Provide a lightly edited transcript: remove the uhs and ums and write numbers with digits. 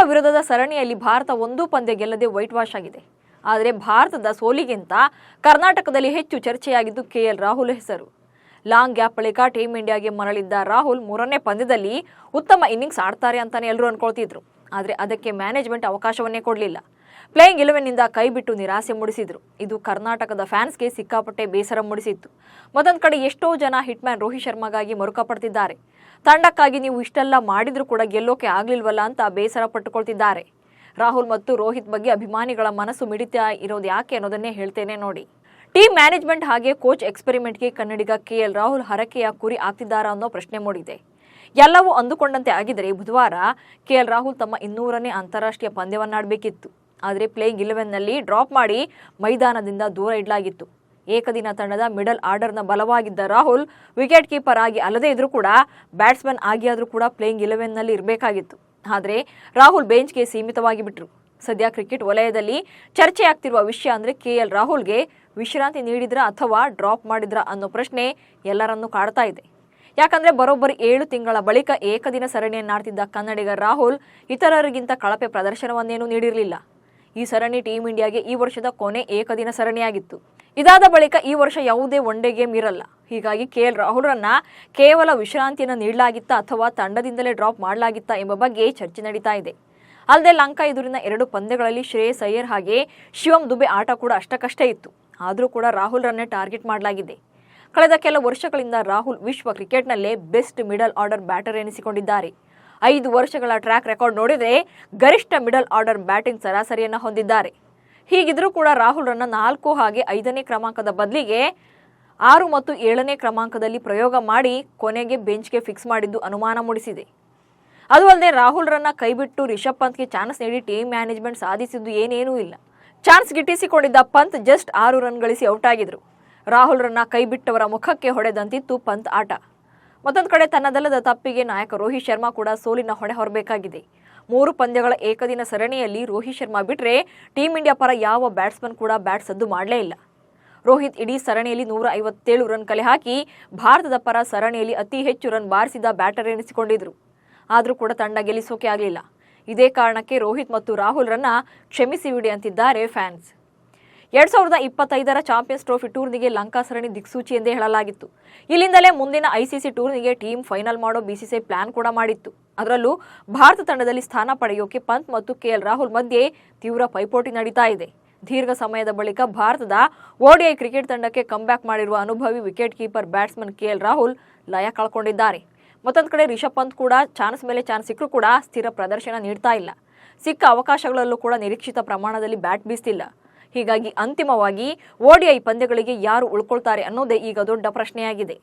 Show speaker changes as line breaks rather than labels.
ವಿರುದ್ಧದ ಸರಣಿಯಲ್ಲಿ ಭಾರತ ಒಂದೂ ಪಂದ್ಯ ಗೆಲ್ಲದೆ ವೈಟ್ ವಾಶ್ ಆಗಿದೆ. ಆದರೆ ಭಾರತದ ಸೋಲಿಗಿಂತ ಕರ್ನಾಟಕದಲ್ಲಿ ಹೆಚ್ಚು ಚರ್ಚೆಯಾಗಿದ್ದು ಕೆಎಲ್ ರಾಹುಲ್ ಹೆಸರು. ಲಾಂಗ್ ಗ್ಯಾಪ್ ಬಳಿಕ ಟೀಂ ಇಂಡಿಯಾಗೆ ಮರಳಿದ್ದ ರಾಹುಲ್ ಮೂರನೇ ಪಂದ್ಯದಲ್ಲಿ ಉತ್ತಮ ಇನ್ನಿಂಗ್ಸ್ ಆಡ್ತಾರೆ ಅಂತಾನೆ ಎಲ್ಲರೂ ಅನ್ಕೊಳ್ತಿದ್ರು. ಆದರೆ ಅದಕ್ಕೆ ಮ್ಯಾನೇಜ್ಮೆಂಟ್ ಅವಕಾಶವನ್ನೇ ಕೊಡಲಿಲ್ಲ. ಪ್ಲೇಯಿಂಗ್ 11ನಿಂದ ಕೈ ಬಿಟ್ಟು ನಿರಾಸೆ ಮೂಡಿಸಿದ್ರು. ಇದು ಕರ್ನಾಟಕದ ಫ್ಯಾನ್ಸ್ಗೆ ಸಿಕ್ಕಾಪಟ್ಟೆ ಬೇಸರ ಮೂಡಿಸಿತ್ತು. ಮತ್ತೊಂದು ಕಡೆ ಎಷ್ಟೋ ಜನ ಹಿಟ್ಮ್ಯಾನ್ ರೋಹಿತ್ ಶರ್ಮಾಗಾಗಿ ಮರುಕ ಪಡ್ತಿದ್ದಾರೆ. ತಂಡಕ್ಕಾಗಿ ನೀವು ಇಷ್ಟೆಲ್ಲ ಮಾಡಿದ್ರೂ ಕೂಡ ಗೆಲ್ಲೋಕೆ ಆಗ್ಲಿಲ್ವಲ್ಲ ಅಂತ ಬೇಸರ ಪಟ್ಟುಕೊಳ್ತಿದ್ದಾರೆ. ರಾಹುಲ್ ಮತ್ತು ರೋಹಿತ್ ಬಗ್ಗೆ ಅಭಿಮಾನಿಗಳ ಮನಸ್ಸು ಮಿಡಿತಾ ಇರೋದು ಯಾಕೆ ಅನ್ನೋದನ್ನೇ ಹೇಳ್ತೇನೆ ನೋಡಿ. ಟೀಮ್ ಮ್ಯಾನೇಜ್ಮೆಂಟ್ ಹಾಗೆ ಕೋಚ್ ಎಕ್ಸ್ಪೆರಿಮೆಂಟ್ಗೆ ಕನ್ನಡಿಗ ಕೆಎಲ್ ರಾಹುಲ್ ಹರಕೆಯ ಕುರಿ ಆಗ್ತಿದ್ದಾರಾ ಅನ್ನೋ ಪ್ರಶ್ನೆ ಮೂಡಿದೆ. ಎಲ್ಲವೂ ಅಂದುಕೊಂಡಂತೆ ಆಗಿದ್ರೆ ಬುಧವಾರ ಕೆಎಲ್ ರಾಹುಲ್ ತಮ್ಮ 200ನೇ ಅಂತಾರಾಷ್ಟ್ರೀಯ ಪಂದ್ಯವನ್ನಾಡಬೇಕಿತ್ತು. ಆದರೆ ಪ್ಲೇಯಿಂಗ್ 11ನಲ್ಲಿ ಡ್ರಾಪ್ ಮಾಡಿ ಮೈದಾನದಿಂದ ದೂರ ಇಡಲಾಗಿತ್ತು. ಏಕದಿನ ತಂಡದ ಮಿಡಲ್ ಆರ್ಡರ್ನ ಬಲವಾಗಿದ್ದ ರಾಹುಲ್ ವಿಕೆಟ್ ಕೀಪರ್ ಆಗಿ ಅಲ್ಲದೇ ಇದ್ರೂ ಕೂಡ ಬ್ಯಾಟ್ಸ್ಮನ್ ಆಗಿಯಾದರೂ ಕೂಡ ಪ್ಲೇಯಿಂಗ್ 11ನಲ್ಲಿ ಇರಬೇಕಾಗಿತ್ತು. ಆದರೆ ರಾಹುಲ್ ಬೆಂಚ್ಗೆ ಸೀಮಿತವಾಗಿ ಬಿಟ್ರು. ಸದ್ಯ ಕ್ರಿಕೆಟ್ ವಲಯದಲ್ಲಿ ಚರ್ಚೆಯಾಗ್ತಿರುವ ವಿಷಯ ಅಂದರೆ ಕೆಎಲ್ ರಾಹುಲ್ಗೆ ವಿಶ್ರಾಂತಿ ನೀಡಿದ್ರ ಅಥವಾ ಡ್ರಾಪ್ ಮಾಡಿದ್ರ ಅನ್ನೋ ಪ್ರಶ್ನೆ ಎಲ್ಲರನ್ನೂ ಕಾಡ್ತಾ ಇದೆ. ಯಾಕಂದ್ರೆ ಬರೋಬ್ಬರಿ 7 ತಿಂಗಳ ಬಳಿಕ ಏಕದಿನ ಸರಣಿಯನ್ನಾಡ್ತಿದ್ದ ಕನ್ನಡಿಗ ರಾಹುಲ್ ಇತರರಿಗಿಂತ ಕಳಪೆ ಪ್ರದರ್ಶನವನ್ನೇನೂ ನೀಡಿರಲಿಲ್ಲ. ಈ ಸರಣಿ ಟೀಂ ಇಂಡಿಯಾಗೆ ಈ ವರ್ಷದ ಕೊನೆ ಏಕದಿನ ಸರಣಿಯಾಗಿತ್ತು. ಇದಾದ ಬಳಿಕ ಈ ವರ್ಷ ಯಾವುದೇ ಒನ್ ಡೇ ಗೇಮ್ ಇರಲ್ಲ. ಹೀಗಾಗಿ ಕೆಎಲ್ ರಾಹುಲ್ರನ್ನ ಕೇವಲ ವಿಶ್ರಾಂತಿಯನ್ನು ನೀಡಲಾಗಿತ್ತಾ ಅಥವಾ ತಂಡದಿಂದಲೇ ಡ್ರಾಪ್ ಮಾಡಲಾಗಿತ್ತಾ ಎಂಬ ಬಗ್ಗೆ ಚರ್ಚೆ ನಡೀತಾ ಇದೆ. ಅಲ್ಲದೆ ಲಂಕಾ ಎದುರಿನ 2 ಪಂದ್ಯಗಳಲ್ಲಿ ಶ್ರೇಯಸ್ ಅಯ್ಯರ್ ಹಾಗೆ ಶಿವಮ್ ದುಬೆ ಆಟ ಕೂಡ ಅಷ್ಟಕ್ಕಷ್ಟೇ ಇತ್ತು. ಆದರೂ ಕೂಡ ರಾಹುಲ್ರನ್ನೇ ಟಾರ್ಗೆಟ್ ಮಾಡಲಾಗಿದೆ. ಕಳೆದ ಕೆಲ ವರ್ಷಗಳಿಂದ ರಾಹುಲ್ ವಿಶ್ವ ಕ್ರಿಕೆಟ್ನಲ್ಲೇ ಬೆಸ್ಟ್ ಮಿಡಲ್ ಆರ್ಡರ್ ಬ್ಯಾಟರ್ ಎನಿಸಿಕೊಂಡಿದ್ದಾರೆ. 5 ವರ್ಷಗಳ ಟ್ರ್ಯಾಕ್ ರೆಕಾರ್ಡ್ ನೋಡಿದರೆ ಗರಿಷ್ಠ ಮಿಡಲ್ ಆರ್ಡರ್ ಬ್ಯಾಟಿಂಗ್ ಸರಾಸರಿಯನ್ನು ಹೊಂದಿದ್ದಾರೆ. ಹೀಗಿದ್ರೂ ಕೂಡ ರಾಹುಲ್ರನ್ನ 4 ಹಾಗೆ 5ನೇ ಕ್ರಮಾಂಕದ ಬದಲಿಗೆ 6 ಮತ್ತು 7ನೇ ಕ್ರಮಾಂಕದಲ್ಲಿ ಪ್ರಯೋಗ ಮಾಡಿ ಕೊನೆಗೆ ಬೆಂಚ್ಗೆ ಫಿಕ್ಸ್ ಮಾಡಿದ್ದು ಅನುಮಾನ ಮೂಡಿಸಿದೆ. ಅದು ಅಲ್ಲದೆ ರಾಹುಲ್ರನ್ನ ಕೈಬಿಟ್ಟು ರಿಷಬ್ ಪಂತ್ಗೆ ಚಾನ್ಸ್ ನೀಡಿ ಟೀಮ್ ಮ್ಯಾನೇಜ್ಮೆಂಟ್ ಸಾಧಿಸಿದ್ದು ಏನೇನೂ ಇಲ್ಲ. ಚಾನ್ಸ್ ಗಿಟ್ಟಿಸಿಕೊಂಡಿದ್ದ ಪಂತ್ ಜಸ್ಟ್ 6 ರನ್ ಗಳಿಸಿ ಔಟ್ ಆಗಿದ್ರು. ರಾಹುಲ್ರನ್ನ ಕೈಬಿಟ್ಟವರ ಮುಖಕ್ಕೆ ಹೊಡೆದಂತಿತ್ತು ಪಂತ್ ಆಟ. ಮತ್ತೊಂದು ಕಡೆ ತನ್ನದಲ್ಲದ ತಪ್ಪಿಗೆ ನಾಯಕ ರೋಹಿತ್ ಶರ್ಮಾ ಕೂಡ ಸೋಲಿನ ಹೊಣೆ ಹೊರಬೇಕಾಗಿದೆ. 3 ಪಂದ್ಯಗಳ ಏಕದಿನ ಸರಣಿಯಲ್ಲಿ ರೋಹಿತ್ ಶರ್ಮಾ ಬಿಟ್ಟರೆ ಟೀಂ ಇಂಡಿಯಾ ಪರ ಯಾವ ಬ್ಯಾಟ್ಸ್ಮನ್ ಕೂಡ ಬ್ಯಾಟ್ ಸದ್ದು ಮಾಡಲೇ ಇಲ್ಲ. ರೋಹಿತ್ ಇಡೀ ಸರಣಿಯಲ್ಲಿ 157 ರನ್ ಕಲೆ ಹಾಕಿ ಭಾರತದ ಪರ ಸರಣಿಯಲ್ಲಿ ಅತಿ ಹೆಚ್ಚು ರನ್ ಬಾರಿಸಿದ ಬ್ಯಾಟರ್ ಎನಿಸಿಕೊಂಡಿದ್ರು. ಆದರೂ ಕೂಡ ತಂಡ ಗೆಲ್ಲಿಸೋಕೆ ಆಗಲಿಲ್ಲ. ಇದೇ ಕಾರಣಕ್ಕೆ ರೋಹಿತ್ ಮತ್ತು ರಾಹುಲ್ರನ್ನ ಕ್ಷಮಿಸಿ ಬಿಡಿ ಅಂತಿದ್ದಾರೆ ಫ್ಯಾನ್ಸ್. 2025ರ ಚಾಂಪಿಯನ್ಸ್ ಟ್ರೋಫಿ ಟೂರ್ನಿಗೆ ಲಂಕಾ ಸರಣಿ ದಿಕ್ಸೂಚಿ ಎಂದೇ ಹೇಳಲಾಗಿತ್ತು. ಇಲ್ಲಿಂದಲೇ ಮುಂದಿನ ಐಸಿಸಿ ಟೂರ್ನಿಗೆ ಟೀಮ್ ಫೈನಲ್ ಮಾಡೋ ಬಿಸಿಸಿಐ ಪ್ಲಾನ್ ಕೂಡ ಮಾಡಿತ್ತು. ಅದರಲ್ಲೂ ಭಾರತ ತಂಡದಲ್ಲಿ ಸ್ಥಾನ ಪಡೆಯೋಕೆ ಪಂತ್ ಮತ್ತು ಕೆಎಲ್ ರಾಹುಲ್ ಮಧ್ಯೆ ತೀವ್ರ ಪೈಪೋಟಿ ನಡೀತಾ ಇದೆ. ದೀರ್ಘ ಸಮಯದ ಬಳಿಕ ಭಾರತದ ಓಡಿಐ ಕ್ರಿಕೆಟ್ ತಂಡಕ್ಕೆ ಕಂಬ್ಯಾಕ್ ಮಾಡಿರುವ ಅನುಭವಿ wicket keeper batsman KL Rahul ಲಯ ಕಳ್ಕೊಂಡಿದ್ದಾರೆ. ಮತ್ತೊಂದು ಕಡೆ ರಿಷಬ್ ಪಂತ್ ಕೂಡ ಚಾನ್ಸ್ ಮೇಲೆ ಚಾನ್ಸ್ ಸಿಕ್ಕರೂ ಕೂಡ ಸ್ಥಿರ ಪ್ರದರ್ಶನ ನೀಡ್ತಾ ಇಲ್ಲ. ಸಿಕ್ಕ ಅವಕಾಶಗಳಲ್ಲೂ ಕೂಡ ನಿರೀಕ್ಷಿತ ಪ್ರಮಾಣದಲ್ಲಿ ಬ್ಯಾಟ್ ಬೀಸ್ತಿಲ್ಲ. ಹೀಗಾಗಿ ಅಂತಿಮವಾಗಿ ಓಡಿಐ ಪಂದ್ಯಗಳಿಗೆ ಯಾರು ಉಳ್ಕೊಳ್ತಾರೆ ಅನ್ನೋದೇ ಈಗ ದೊಡ್ಡ ಪ್ರಶ್ನೆಯಾಗಿದೆ.